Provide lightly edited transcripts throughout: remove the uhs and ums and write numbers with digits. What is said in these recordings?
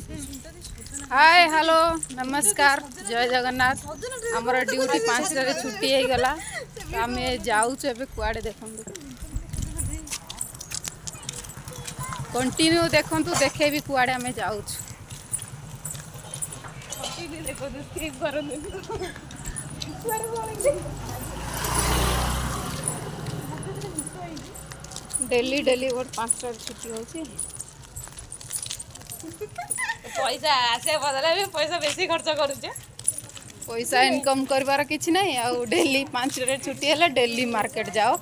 Hi hello नमस्कार जय जगन्नाथ आमर ड्यूटी 5 छुट्टी हो गला तो आम जाऊँ कुआड़े देखु कंटिन्यू देखु देखे भी कुआड़े आम जाऊँ डेली डेली वो 5 छुट्टी होची पैसा आसे बदले भी पैसा बेसी खर्च करुचे पैसा इनकम करबार किछि नहीं आउ डेली 5 छुट्टी है डेली मार्केट जाओ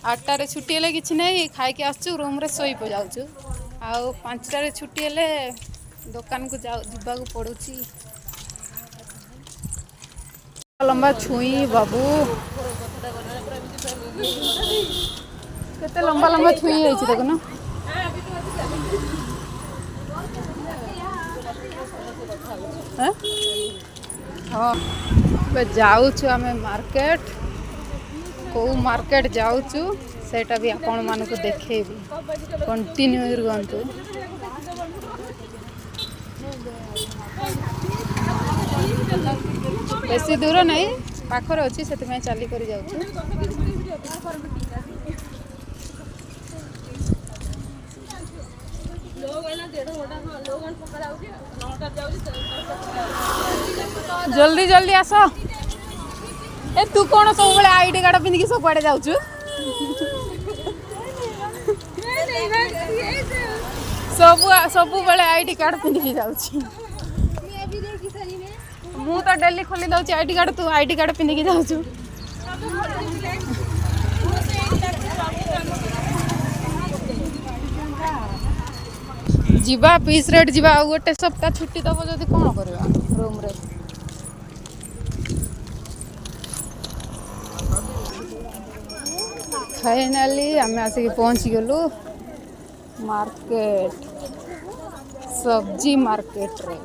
8 छुट्टी है किछि नहीं खाई के आसु रूम रे सोई प जाउछु आउ 5 छुट्टी है दुकान को जाओ जीवा को पड़ुछि लंबा छुई बाबू केते लंबा लंबा छुई है देखो ना हाँ जाऊँ आम मार्केट कौ मार्केट जाऊँ सेटा भी आपण मान को देखेबी कंटिन्यू रुहतु बेसी दूर नहीं पाखर अच्छी से चली कर जाऊँ जल्दी जल्दी आस ए तू कौन सब बड़े आईडी कार्ड पिंधिकी सब आड़े जाऊँ सब बेले आईडी कार्ड पिंधिकी जाऊँ मु तो डेली खोली दउची आईडी कार्ड तू आईडी कार्ड पिंधिकी जाऊँ जीवा पीस रेट जीवा गोटे सप्ताह छुट्टी दब जदि कौन करवा रूम रे फाइनाली आम आसिक पहुँची गलु मार्केट सब्जी मार्केट रे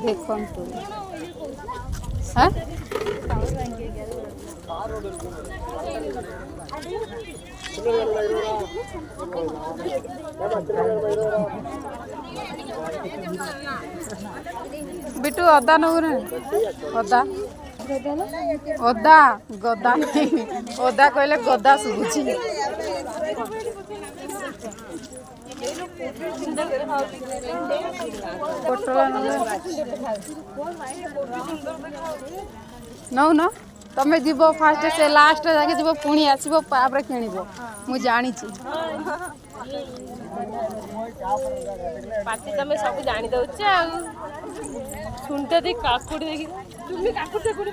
देखंतु हाँ बिटू अदा नौ अदा अदा गदा अदा कहले गदा शुभुची नौ न तमें जीव फास्ट से लास्ट जाके जीव पुणी आसब तापर किणव मु जानी पार्टी तमें सब जानी दउछ सुनते दी काकुड़ी देखि तुम भी काकुड़ी देखुड़ी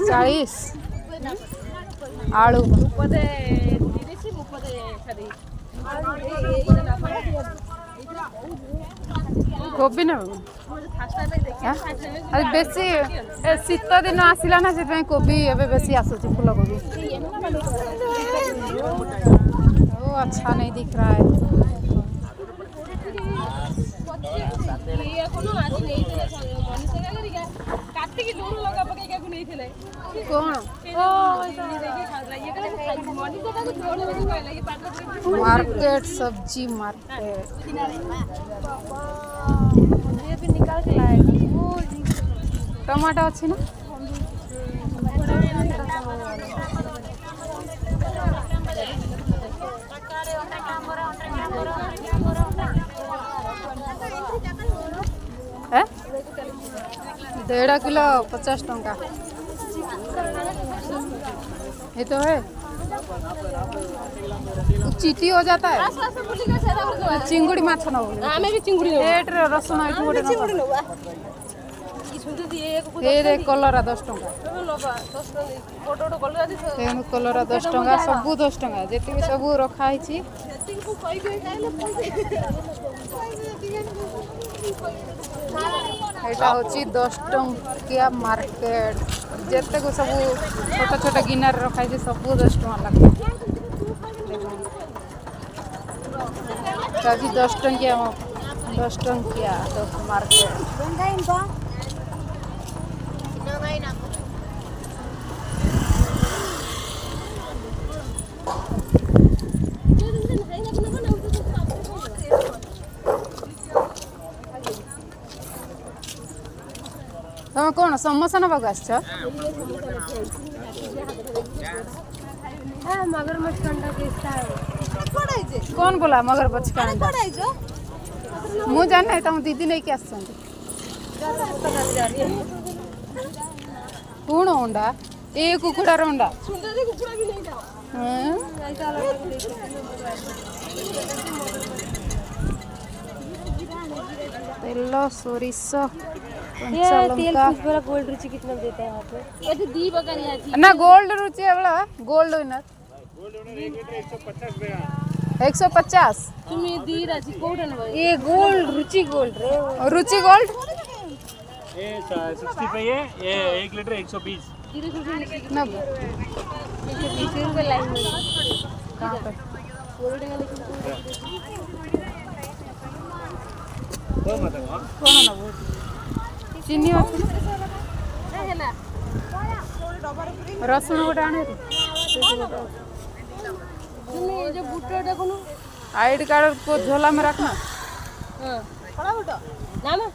40 आलू मुपदे 30 मुपदे छदी कोबी ना अरे बेसी शीत दिन आसला ना से कोबी एबे बेसी आसुची फूल कोबी ओ अच्छा नहीं दिख रहा है ये कोनो आज नहीं थे मनीष का करिया काटी की लून लगा पके के नहीं थे कौन ओ देखि खा रहा ये करे मनीष का कुछ छोड़ नहीं कहला ये पात्र मार्केट सब्जी मार्केट ये भी निकाल के लाए टमाटर अच्छी ना है 1.5 किलो 50 टंका ये तो है चीटी हो जाता है चिंगुड़ी माछ न हमें भी चिंगुड़ी रेट रसुन एठू गोटे चिंगुड़ी नवा ये कलरा 10 टंका कलरा 10 टंका सब 10 टंका जी सब रखाई एटा होची 10 टंकिया मार्केट जेते को सब छोटा छोटा गिनार रखाई सब 10 टंका लगे तभी 10 टंकिया मार्केट तुम कौन समोसा नबाक आस मगरमच्छ कंडा केस्ता है कौन बोला मगरमच्छ का अंडा मु जाने तुम दीदी नहीं क्या कौन अंडा ये कुकुड़ार अंडा सुंदर कुकुड़ा भी नहीं था तेल सोरिष तेल बड़ा गोल्ड रुचि कितना देता है यहाँ पे ये तो दी बकरी है ना गोल्ड रुचि है बड़ा गोल्ड विनर 150 तुम्हें दी राजी कोडन ये गोल्ड रुचि गोल्ड रे रुचि गोल्ड ये 60 पे ये 1 लीटर 120 90 रुपए लाइन में कहाँ पे तो मत कौन ना वो चीनी अच्छी रसुण गोटे आने तुम्हें ये जो बूटा देखो ना आईडी कार्ड को झोला में रखना हां बड़ा बूटा ना मैं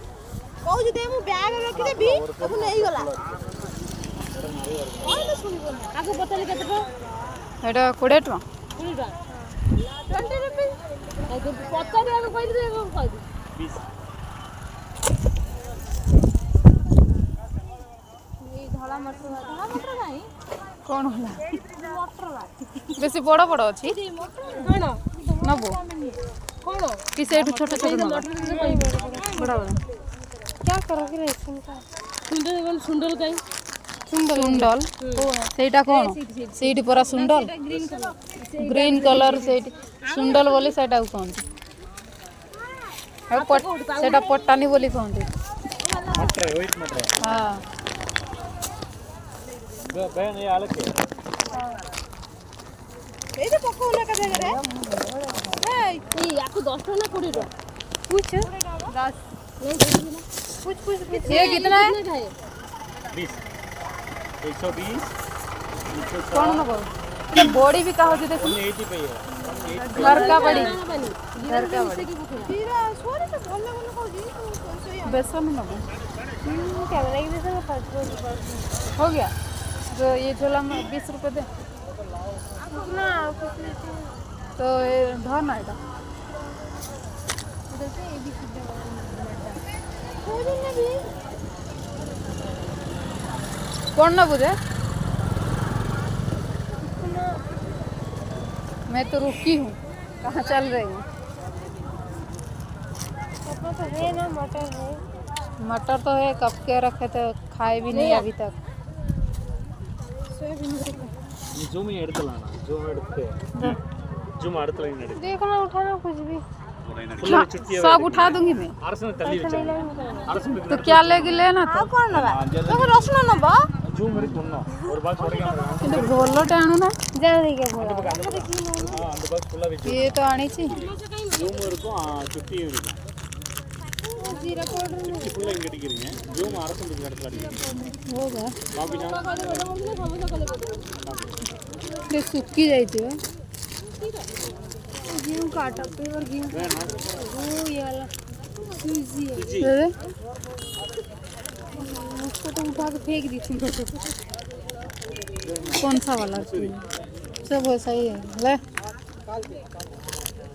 कहू जे मु बैग रखि देबी अब नहीं गला और ना सुनिबो आगो बतले केते को एटा 20 टका 20 टका 20 रुपए आगो पत्ता दे आगो कहि दे 20 ये धला मटर नहीं कौन होला बेसी बड़ बड़ अच्छी कौन नबो कौन कि सेठू छोट छोट नबो बड़ा बड़ा क्या करोगे रे इनका सुंदर कहीं सुंडल सेटा कौन सेठी परा सुंडल ग्रीन कलर सेठी सुंडल बोली सेटा कहते सेटा पट्टानी बोली कहते मटर व्हाइट मटर हाँ बहन ये अलग है ए जे पक्का होना का जगह रे ए आपको 10 टका ना 20 टका पूछ 10 पूछ ये कितना है 20 120 कौन ना बोल ये बॉडी भी कहा होती देखो 180 पे है घर का बड़ी घर का बड़ी तीरा सोरे तो भल लगन कहू बेसन ना बोल कैमरा की बेसन हो गया जो ये झोला में 20 रुपए दे ना कुछ नहीं तो ये धरना है उधर से ये भी सीधा हो जाने भी कौन ना बुझे मैं तो रुकी हूँ कहाँ चल रही हूँ पापा तो है ना मटर है मटर तो है कब के रखे थे खाए भी नहीं अभी तक जूम எடுத்துலாம்னா ஜூம் எடுத்து ஜூம் அடுத்த லைன் எடு देखना उठाना कुछ भी फुल छुट्टी है सब उठा दूंगी मैं அரசன தள்ளி வச்சா அரசன तो क्या लेगी लेना तो कौन लगा देखो रसुन ना बा ஜூம் இருக்கு இன்னும் ஒரு பாக்ஸ் உடைக்காம किंतु गोलो टाणु ना जान नहीं क्या बोला அந்த பாக்ஸ் ஃபுல்லா வெச்சு ये तो आनी ची ஜூம் இருக்கும் சுத்தியும் இருக்கும் जीरा पाउडर சுத்தி ஃபுல்லா இங்க அடிக்கிறீங்க ஜூம் அரசன இந்த இடத்துல அடிக்கிறீங்க होगा காபி ஜாம் ये सुक्की जाई थी गेहूं काटा पेवर गेहूं ओ ये वाला सूजी है दे दे उसको तो उठा के फेंक दी थी कौन सा वाला सब वैसा ही है ले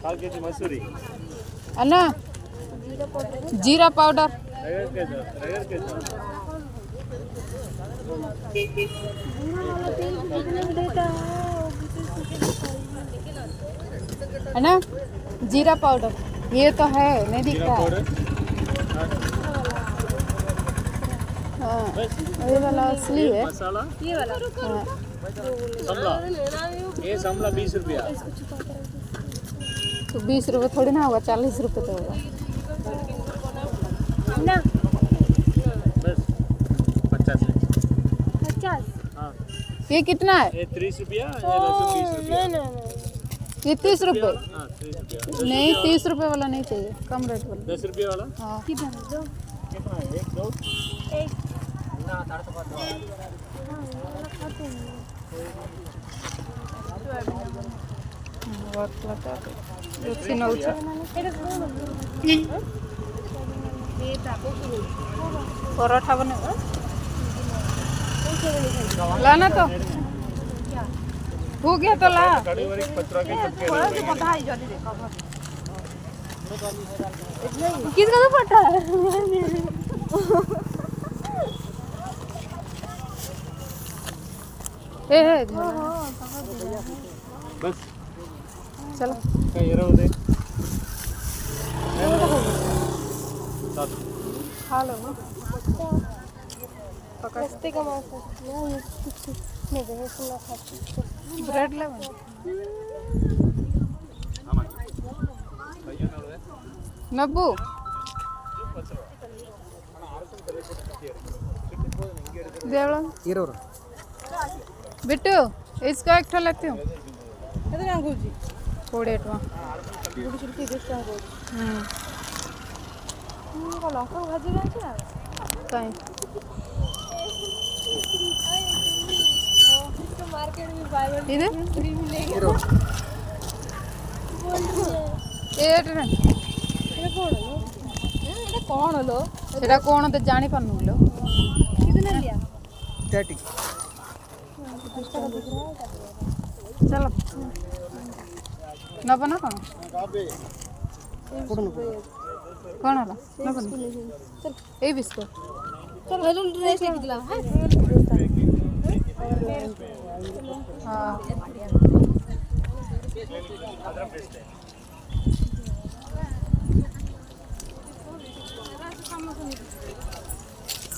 काल केजी मसूरी अन्ना जीरा पाउडर रगड़ के तेल कितना देता है है ना जीरा पाउडर ये तो है नहीं दिखता है हाँ ये वाला असली है मसाला ये वाला हाँ समला ये समला 20 रुपया तो 20 रुपये थोड़ी ना होगा 40 रुपये तो होगा ना बस 50 हाँ ये कितना है ये 30 रुपया ये लहसुन 20 रुपया ना ये 30 रुपये हाँ 30 रुपया नहीं 30 रुपये वाला नहीं चाहिए कम रेट वाला 10 रुपया वाला हाँ किधर दो कितना है एक दो एक परोठा बनेगा लाना तो हो गया तो ला किसका तो फटा ए बस चलो काय येरा होते खा लो ना रस्ते का मांस नहीं गए सुना खाते ब्रेड ले नब्बू देवड़ा बिट्टू इसको एक ठो लेती हूँ कितने अंगूर जी 20 टका गुड़ चुरकी देखता है को लौका भाजी लाचे कहीं तो मार्केट में बाय वन इधर फ्री मिलेगा एटरे ये कौन लो सेटा कोण तो जानी पानु लो कितने लिया चलो नब ना कौन कौन होला नब चल ए बिस्कुट चल हेलो ड्रेस लेके दिला हाँ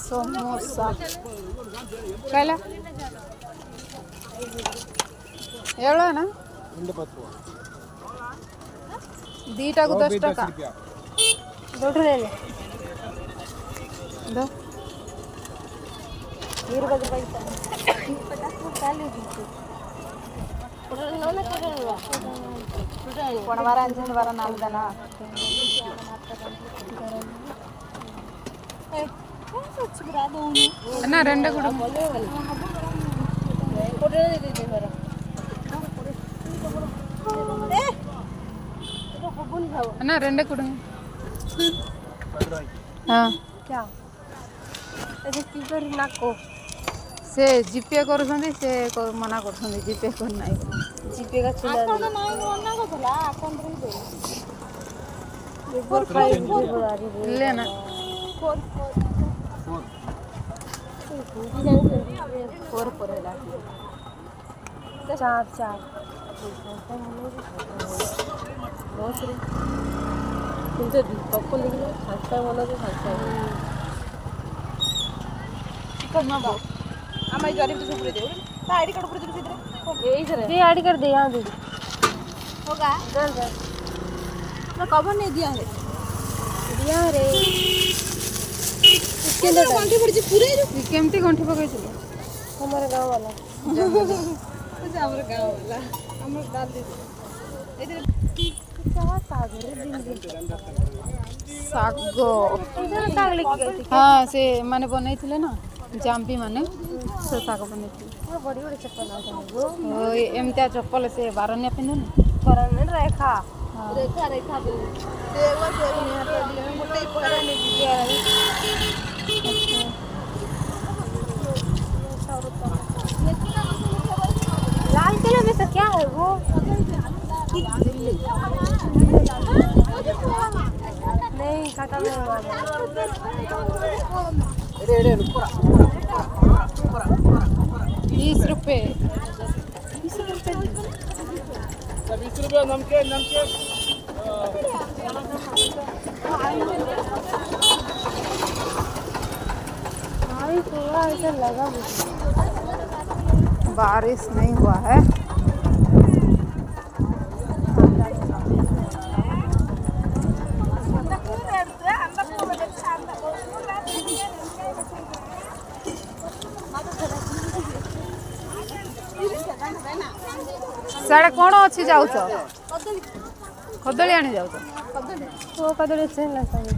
समोसा कैला एवढा ना दीटा को 10 टका दो ले ले दो 20 रुपए का पैसा 50 ले दी ಕೊಣವಾರ ಅಂಚಿನ ವಾರ ನಾಲ್ದನ ಅಣ್ಣ ರೆಂಡೆ ಕೊಡು ಅಣ್ಣ ರೆಂಡೆ ಕೊಡು हाँ क्या ऐसे स्पीकर ना को से जीपे करूछंदी से मना करछंदी जीपे कर नाही जीपे का चला अकाउंट नाही मना को थला अकाउंट रे दे एक बार लेना फोर परेला चार बहुत रे तुमसे पप्पू लिखले फास्टा वाला जो फास्टा करना बा आमाई जारी तो सुपर दे ता आईडी कार्ड ऊपर दे इधर यही सर ये आईडी कार्ड दे यहां दे होगा चल ना कवर नहीं दिया रे इसके अंदर गंठी पड़ जी पूरे केमती गंठी पकाई चलो हमारे गांव वाला अच्छा हमारे गांव वाला हम डाल दे इधर सागो हाँ से माने बनई थिले ना जाम्पी माने से साग बनई थिले बड़ी बड़ी चप्पल आ ओ एमतिया चप्पल से बारन्या पिन्ने ना परन रेखा रेखा रेखा बोल देवा देव ने हाथ दिया मोटे पकड़ा नहीं दिया लाल किले में से क्या है वो नहीं खाता में 20 रुपए 20 रुपये नमकीन भाई थोड़ा ऐसा लगा मुझे बारिश नहीं हुआ है साढ़े कौन अच्छी जाऊ कदली आनी जाऊ वो कदली से ना चाहिए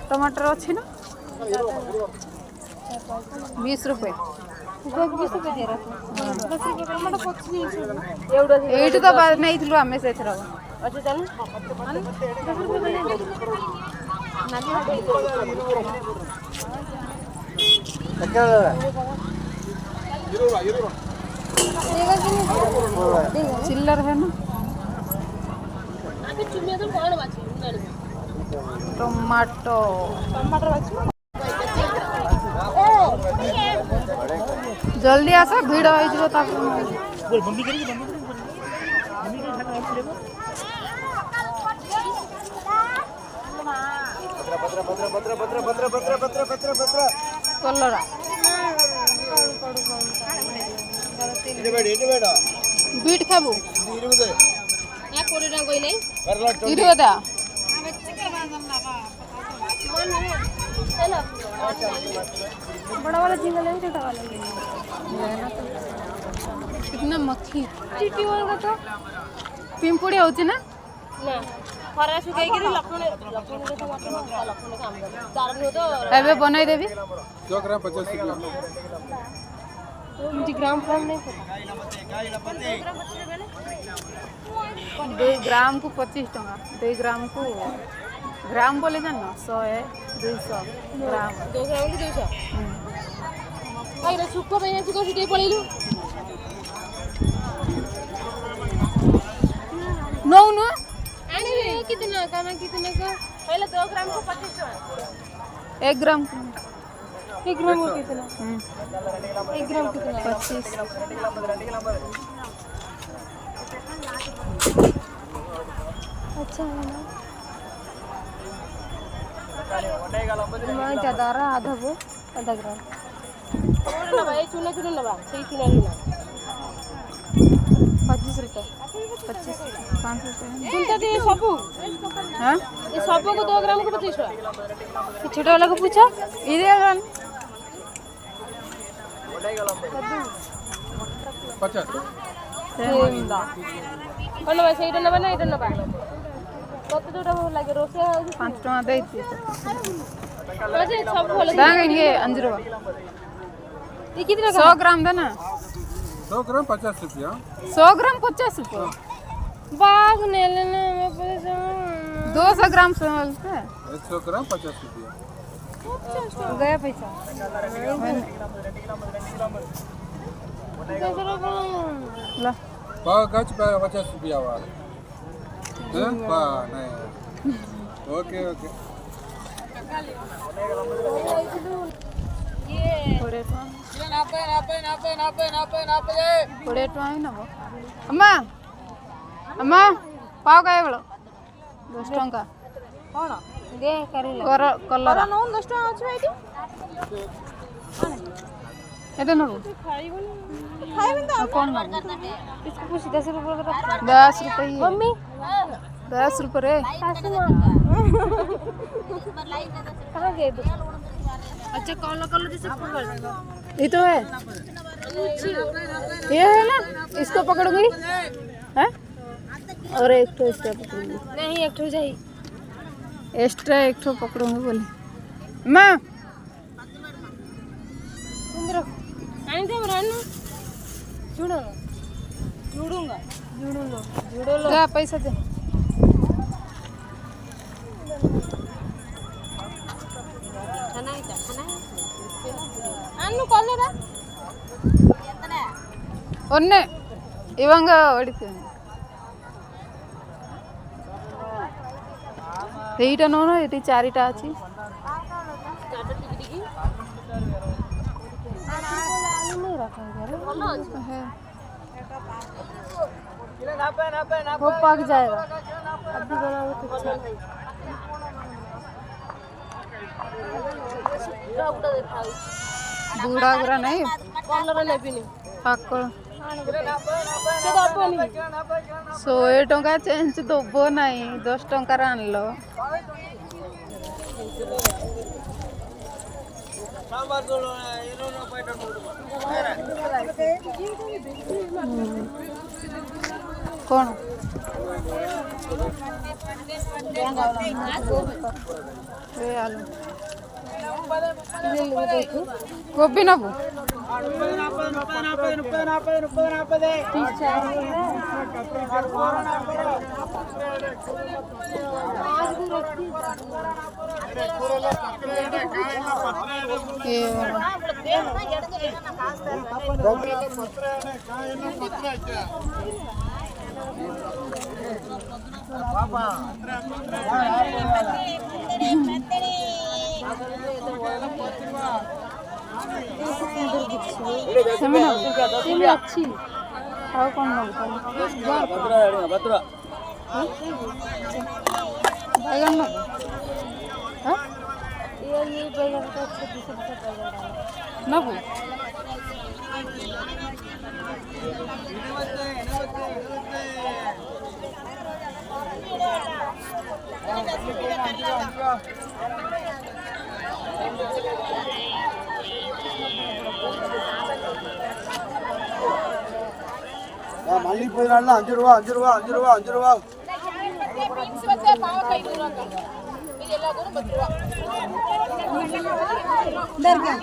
टमाटर अच्छी ना 20 रुपए गोभी से दे रहा बस ये टमाटर पक्ष नहीं एवढं एटू तो नहीं थिलु आमे से थरा अच्छा चल 10 रुपए दे चिल्लर है ना टमाटो जल्दी आस भिड़ हो कलरा बीट खाबू इरुदा बड़ा वाला झींगा लेंगे छोटा वाला कितना मक्खी चिट्टी वाला तो पिंपुड़ी होची ना ना खरा सुखाई के लखन लखन के टमाटर लखन काम कर चार दिन तो एबे बनाई देबी 100 ग्राम 50 रुपया मुझे ग्राम फॉर्म नहीं पता 2 ग्राम को 25 टका 2 ग्राम को ग्राम बोले जान 100 है 200 ग्राम 2 ग्राम के 200 आई रे सुक्को पे ऐसे को सिटी पड़ेलु नो नो आनी रे कितना का पहले 2 ग्राम को 25 टका 1 ग्राम को 1 ग्राम को कितना 1 ग्राम कितना 25 अच्छा है ना मैं ज्यादा रहा आधा ग्राम ना भाई चुना ना सही चुना 25 रुपए 25 5 रुपए सुनता दे सबू हां ये सबू को 2 ग्राम को 25 टका ये छोटा वाला को पूछो इधर वाला 50 सेम कौन भाई सही ना बना इधर ना बा कत जोटा भल लागे रोसे 5 टका दे दी अरे सब भल दांगे 5 रुपया ये कितना 100 ग्राम देना 100 ग्राम 50 रुपया 100 ग्राम 50 रुपया बाग ने लेना मैं पैसे 200 ग्राम से मिलते 100 ग्राम 50 रुपया गया पैसा ला पाव गच 50 रुपया वाला हैं पा नहीं ओके थोड़े टका ही नब अम्मा अम्मा पाव का एवढ 10 टका कौन दे करिला कलर नौ 10 टका अछि भाई एटा नब खाइबन तो कौन नब इसको पूछ 10 रुपए का 10 रुपये मम्मी 10 रुपये रे कहां गए तू अच्छा कॉल जैसे फूल ये तो है ये है ना इसको पकड़ूंगी हैं और एक तो इसका पकड़ूंगी नहीं एक ठो जाई एक्स्ट्रा एक तो पकड़ूंगी बोले माँ सुंदर आनी दे रानू जुड़ो जुड़ूंगा जुड़ो लो जा पैसा दे ಅನ್ನು ಕೊಲ್ಲರ ಒನ್ನೆ ಇವಂಗ ಹೊಡಿತೀನಿ এইটা নো না এটি চারিটা আছে वो पक जाएगा अभी बनाओ तो अच्छा ବୁଢ଼ା ଗୁରା ନାଇଁ କଲର ନେବିନି ପାକଳ ସେ ଦବନି 100 ଟଙ୍କା ଚେଞ୍ଜ ଦବ ନାହିଁ 10 ଟଙ୍କାର ଆଣିଲ କଣ ଏ ଆଲୁ କୋବି ନବୁ ସେମାନେ ଅଛି ଆଉ କ'ଣ ନେବୁ बैगन नब ये बैगन का 26 बैगन नब மல்லி போயிடலாம் 5 ரூபா 5 ரூபா 5 ரூபா 5 ரூபா बीन्स बच्चे पाव कई दूर का ये ಎಲ್ಲ ಕೂಡ 10 ರೂಪಾಯಿ ದರ್ಗಾ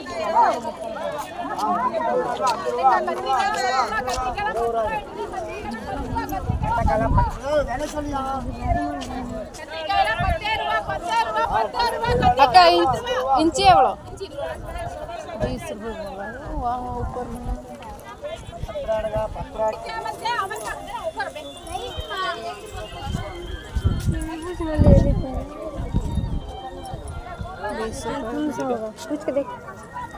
ಅಕ್ಕ ಇಂಚಿ ಎವಳು 20 ರೂಪಾಯಿ वहां ऊपर में कुछ के देख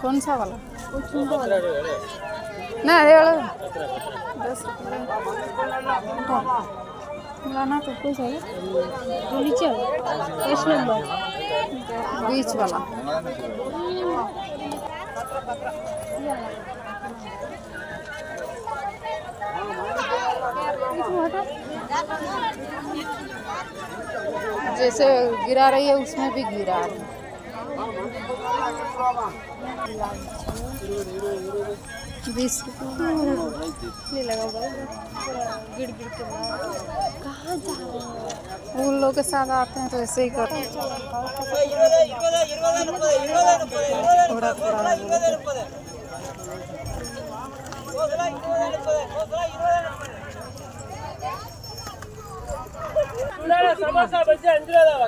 कौन सा वाला ना अरे वाला 10 लाना तो कुछ है नीचे इस नंबर बीच वाला जैसे गिरा रही है उसमें भी गिरा रही है। बीस रुपये लगा हुआ गिर गिर के कहाँ जा रहे हैं उन लोग के साथ आते हैं तो ऐसे ही करते हैं थोड़ा थोड़ा ಸಮೋಸ ಬಜ್ಜಿ ಅಂಜಿರಲ್ಲ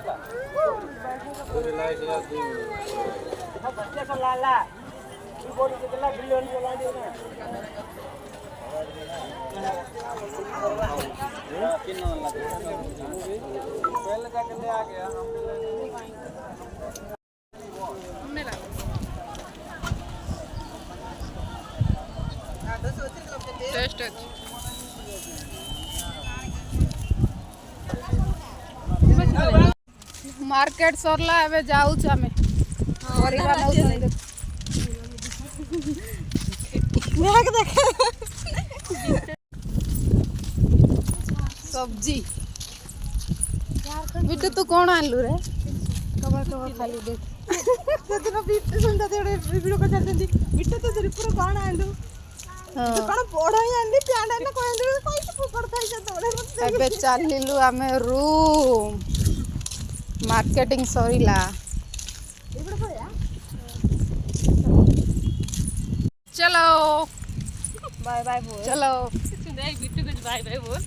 टेस्ट मार्केट सरला एबे जाऊछ हमें परिवार सब्जी बिट्टू तू कौन आनलु रे कबर कबर खाली देख ସେଦିନ ବିଟ ସୁନ୍ଦର ଗୋଟେ ଭିଡିଓ କରିଛନ୍ତି ବିଟ ତ ପୁରା କଣ ଆଣିଲୁ କଣ ବଡ ହିଁ ଆଣିଲି ପ୍ୟାଣ୍ଟ ଆଣିଲେ କହିଲି କହିଛି ପକଡ ଖାଇ ସେତେବେଳେ ଏବେ ଚାଲିଲୁ ଆମେ ରୁମ୍ मार्केटिंग सरीला चलो बाय बाय बोल चलो बिट्टू कुछ बाय बाय बोल